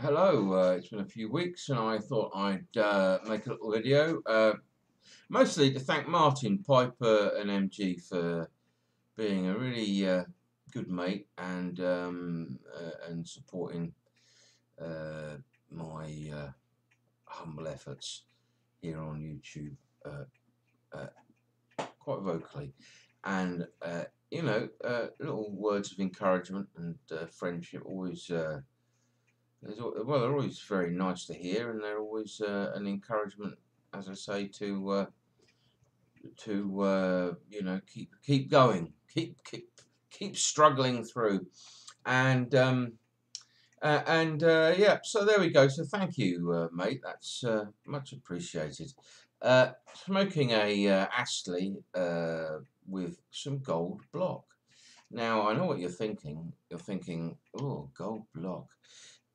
Hello, it's been a few weeks and I thought I'd make a little video, mostly to thank Martin Piper and MG for being a really good mate and supporting uh, my humble efforts here on YouTube quite vocally. And, little words of encouragement and friendship always. Well, they're always very nice to hear, and they're always an encouragement, as I say, to keep going, keep struggling through, and yeah. So there we go. So thank you, mate. That's much appreciated. Smoking a Astley with some gold block. Now I know what you're thinking. You're thinking, oh, gold block.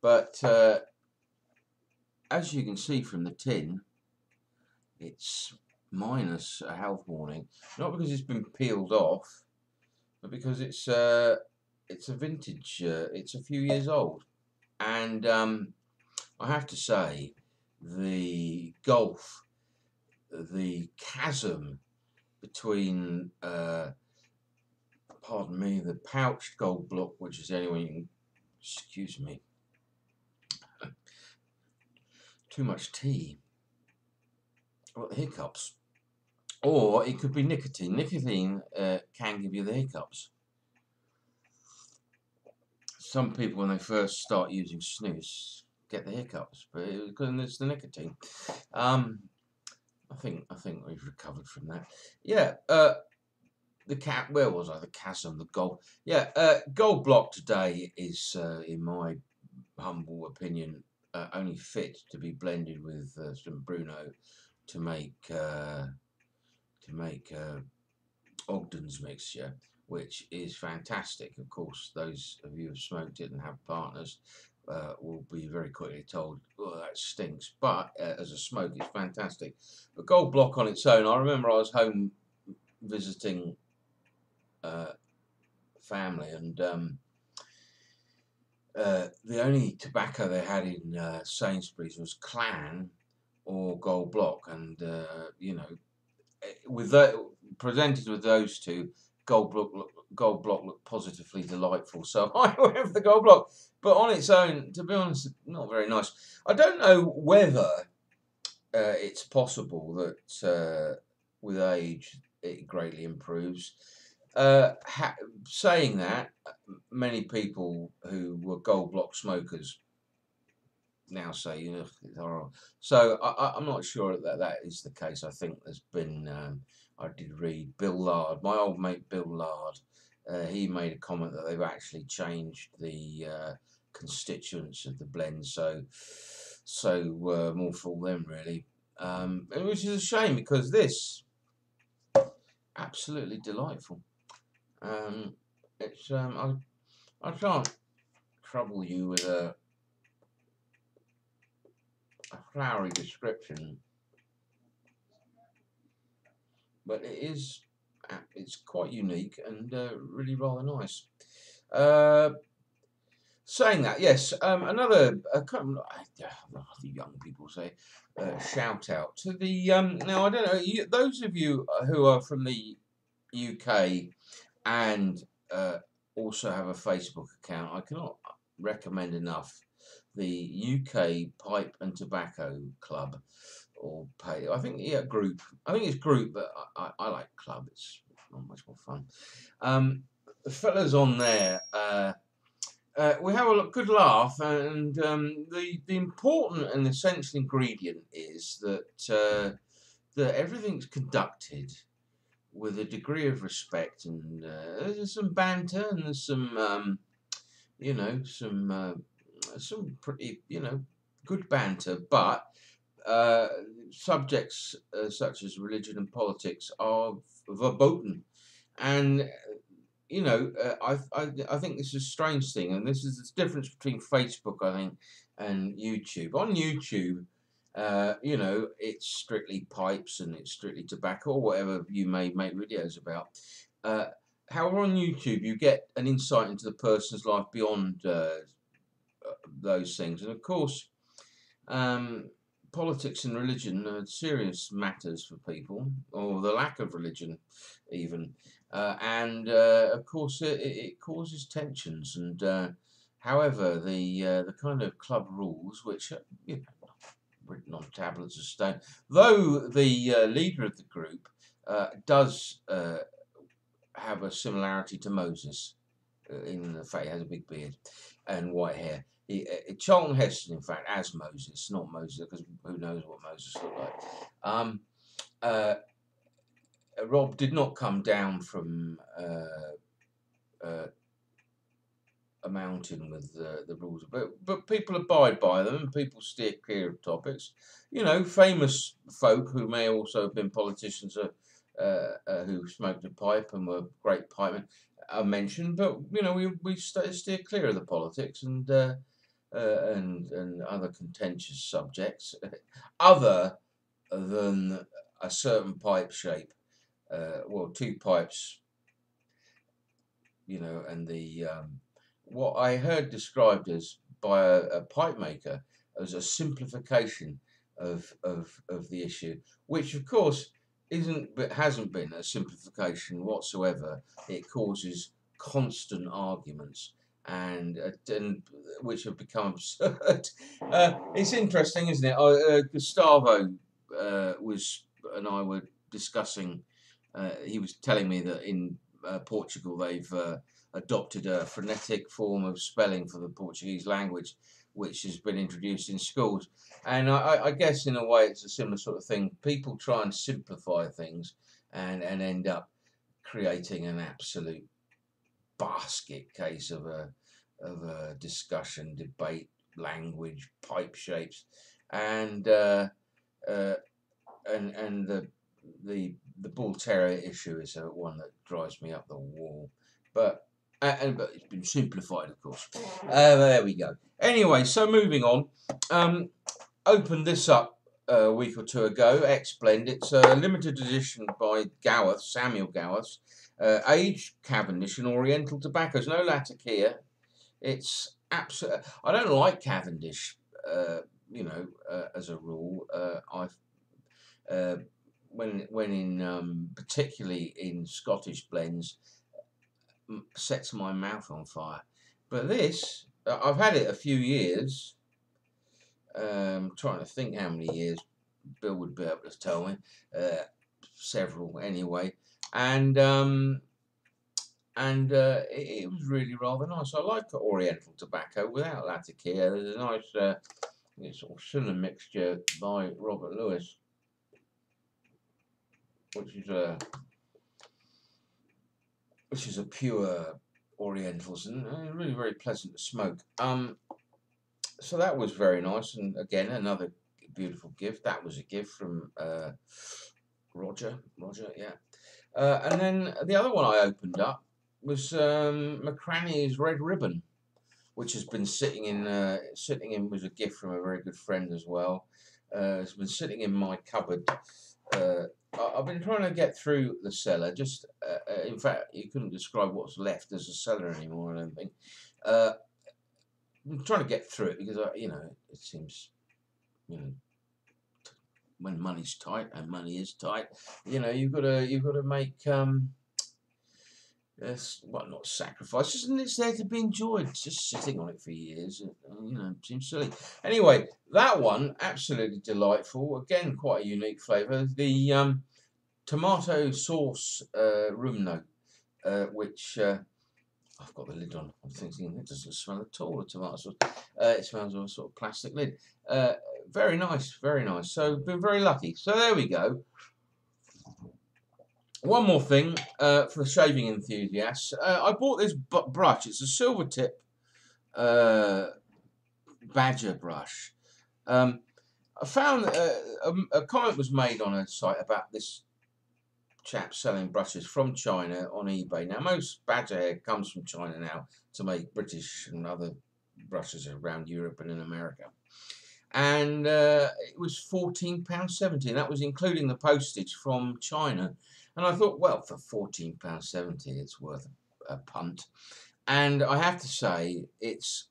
But as you can see from the tin, it's minus a health warning. Not because it's been peeled off, but because it's a vintage. It's a few years old, and I have to say, the gulf, the chasm between, pardon me, the pouched gold block, which is anyone, excuse me, too much tea. Well, the hiccups. Or it could be nicotine. Nicotine can give you the hiccups. Some people, when they first start using snus, get the hiccups, but because it's the nicotine. I think we've recovered from that. Yeah. The cat. Where was I? The chasm. The gold. Yeah. Gold block today is, in my humble opinion, only fit to be blended with some Bruno to make Ogden's mixture, which is fantastic. Of course, those of you who've smoked it and have partners will be very quickly told, "Oh, that stinks." But as a smoke, it's fantastic. But Gold Block on its own, I remember I was home visiting family, and the only tobacco they had in Sainsbury's was Clan or Gold Block, and with that, presented with those two, Gold Block looked positively delightful. So I went for the Gold Block, but on its own, to be honest, not very nice. I don't know whether it's possible that with age it greatly improves. Saying that, many people who were Gold Block smokers now say, ugh, it's horrible. So I'm not sure that that is the case. I think there's been, I did read Bill Lard, my old mate Bill Lard, he made a comment that they've actually changed the constituents of the blend. So more for them really, which is a shame because this absolutely delightful. It's I can't trouble you with a flowery description, but it's quite unique and really rather nice. Saying that, yes, another the young people say shout out to the now I don't know those of you who are from the UK and also have a Facebook account. I cannot recommend enough the UK Pipe and Tobacco Club, or pay. I think group. I think it's group, but I like club. It's not much more fun. The fellas on there. We have a good laugh, and the important and essential ingredient is that everything's conducted with a degree of respect, and there's some banter, and there's some some pretty good banter, but subjects such as religion and politics are verboten, and I think this is a strange thing, and this is the difference between Facebook, I think, and YouTube. On YouTube, it's strictly pipes and it's strictly tobacco or whatever you may make videos about. However, on YouTube, you get an insight into the person's life beyond those things. And of course, politics and religion are serious matters for people, or the lack of religion, even. And of course, it causes tensions. And however, the kind of club rules, which are, you know, written on tablets of stone, though the leader of the group does have a similarity to Moses in the fact he has a big beard and white hair. Charlton Heston, in fact, as Moses, not Moses, because who knows what Moses looked like. Uh, Rob did not come down from a mountain with the rules, but people abide by them and people steer clear of topics. You know, famous folk who may also have been politicians who smoked a pipe and were great pipemen are mentioned, but you know, we steer clear of the politics and other contentious subjects, other than a certain pipe shape. Well, two pipes, you know, and the what I heard described as by a pipe maker as a simplification of the issue, which of course hasn't been a simplification whatsoever. It causes constant arguments and which have become absurd. It's interesting, isn't it? Gustavo and I were discussing. He was telling me that in Portugal they've adopted a phonetic form of spelling for the Portuguese language, which has been introduced in schools. And I guess in a way it's a similar sort of thing. People try and simplify things and end up creating an absolute basket case of a discussion, debate, language, pipe shapes, and the bull terrier issue is one that drives me up the wall. But it's been simplified, of course. There we go. Anyway, so moving on. Opened this up a week or two ago. X-Blend. It's a limited edition by Gowerth, Samuel Gowerth. Aged Cavendish and Oriental tobaccos. No Latakia. It's absolutely. I don't like Cavendish. You know, as a rule, I've. When in particularly in Scottish blends, sets my mouth on fire. But this, I've had it a few years. Trying to think how many years. Bill would be able to tell me. Several anyway, and it was really rather nice. I like Oriental tobacco without Latakia. There's a nice sort of cinnamon mixture by Robert Lewis, which is a pure Orientals and really very pleasant to smoke. So that was very nice, and again another beautiful gift. That was a gift from Roger, yeah. And then the other one I opened up was McCranny's Red Ribbon, which has been sitting in was a gift from a very good friend as well. It's been sitting in my cupboard. I've been trying to get through the cellar. Just in fact, you couldn't describe what's left as a cellar anymore. I don't think. I'm trying to get through it because you know, it seems, you know, when money's tight, and money is tight, you know, you've got to make well, not sacrifices, and it's there to be enjoyed. Just sitting on it for years, you know, seems silly. Anyway, that one absolutely delightful. Again, quite a unique flavour. The tomato sauce room note, which I've got the lid on. I'm thinking it doesn't smell at all of tomato sauce. It smells of a sort of plastic lid. Very nice, very nice. So been very lucky. So there we go. One more thing for shaving enthusiasts. I bought this brush. It's a silver tip badger brush. I found a comment was made on a site about this chap selling brushes from China on eBay. Now, most badger hair comes from China now to make British and other brushes around Europe and in America. And it was £14.70. That was including the postage from China. And I thought, well, for £14.70, it's worth a punt. And I have to say, it's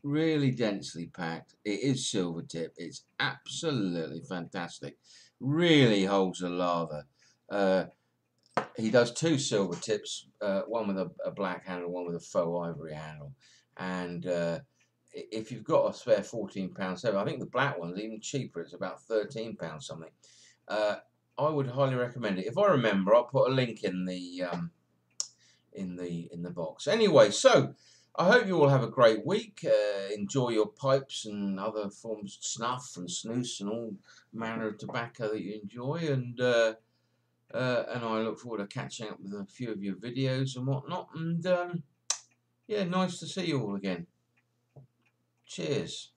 really densely packed. It is silver tip. It's absolutely fantastic. Really holds the lather. He does two silver tips, one with a black handle, one with a faux ivory handle. And if you've got a spare £14 I think the black one's even cheaper. It's about £13 something. Uh, I would highly recommend it. If I remember, I'll put a link in the box. Anyway, so I hope you all have a great week. Enjoy your pipes and other forms of snuff and snus and all manner of tobacco that you enjoy. And I look forward to catching up with a few of your videos and whatnot. And yeah, nice to see you all again. Cheers.